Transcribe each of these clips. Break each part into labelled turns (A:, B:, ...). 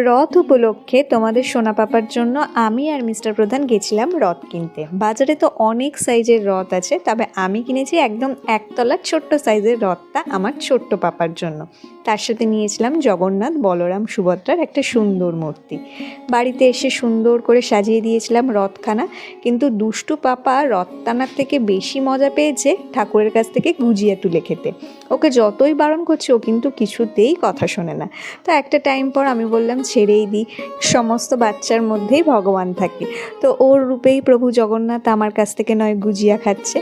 A: রথ উপলক্ষে তোমাদের সোনা পাপার জন্য আমি আর মিস্টার প্রধান গেছিলাম রথ কিনতে। বাজারে তো অনেক সাইজের রথ আছে, তবে আমি কিনেছি একদম একতলার ছোট্ট সাইজের রথটা আমার ছোট্ট পাপার জন্য। তার সাথে নিয়েছিলাম জগন্নাথ, বলরাম, সুভদ্রার একটা সুন্দর মূর্তি। বাড়িতে এসে সুন্দর করে সাজিয়ে দিয়েছিলাম রথখানা। কিন্তু দুষ্টু পাপা রথ টানার থেকে বেশি মজা পেয়েছে ঠাকুরের কাছ থেকে গুজিয়া তুলে খেতে। ওকে যতই বারণ করছে ও কিন্তু কিছুতেই কথা শোনে না। তো একটা টাইম পর আমি বললাম ছেড়েই দিই, সমস্ত বাচ্চার মধ্যেই ভগবান থাকে, তো ওর রূপেই প্রভু জগন্নাথ আমার কাছ থেকে নয় গুজিয়া খাচ্ছে।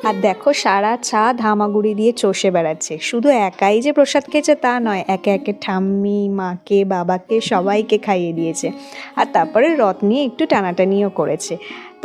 A: আর দেখো সারা ছাদ হামাগুড়ি দিয়ে চষে বেড়াচ্ছে। শুধু একাই যে প্রসাদ খেয়েছে তা নয়, একে একে ঠাম্মি, মাকে, বাবাকে সবাইকে খাইয়ে দিয়েছে। আর তারপরে রথ নিয়ে একটু টানাটানিও করেছে।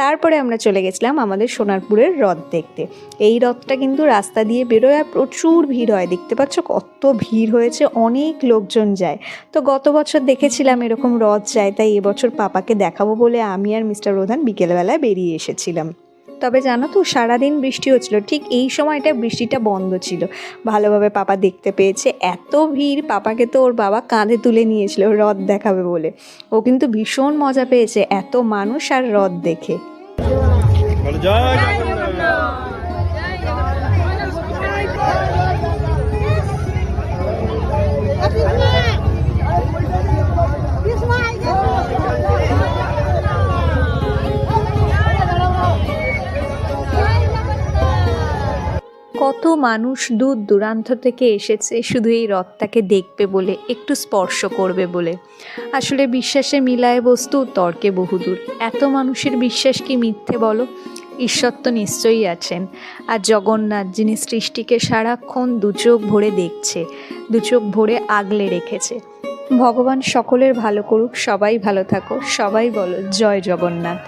A: তারপরে আমরা চলে গেছিলাম আমাদের সোনারপুরের রথ দেখতে। এই রথটা কিন্তু রাস্তা দিয়ে বেরোয় আর প্রচুর ভিড় হয়। দেখতে পাচ্ছ কত ভিড় হয়েছে, অনেক লোকজন যায়। তো গত বছর দেখেছিলাম এরকম রথ যায়, তাই এবছর পাপাকে দেখাবো বলে আমি আর মিস্টার প্রধান বিকেলবেলায় বেরিয়ে এসেছিলাম। তবে জানো তো সারাদিন বৃষ্টি হচ্ছিল, ঠিক এই সময়টা বৃষ্টিটা বন্ধ ছিল। ভালোভাবে পাপা দেখতে পেয়েছে। এত ভিড়, পাপাকে তো ওর বাবা কাঁধে তুলে নিয়েছিল রথ দেখাবে বলে। ও কিন্তু ভীষণ মজা পেয়েছে এত মানুষ আর রথ দেখে। কত মানুষ দূর দূরান্ত থেকে এসেছে শুধু এই রথটাকে দেখবে বলে, একটু স্পর্শ করবে বলে। আসলে বিশ্বাসে মিলায় বস্তু, তর্কে বহুদূর। এত মানুষের বিশ্বাস কি মিথ্যে বলো? ঈশ্বর তো নিশ্চয়ই আছেন। আর জগন্নাথ, যিনি সৃষ্টিকে সারাক্ষণ দু চোখ ভরে দেখছে, দু চোখ ভরে আগলে রেখেছে। ভগবান সকলের ভালো করুক, সবাই ভালো থাকো, সবাই বলো জয় জগন্নাথ।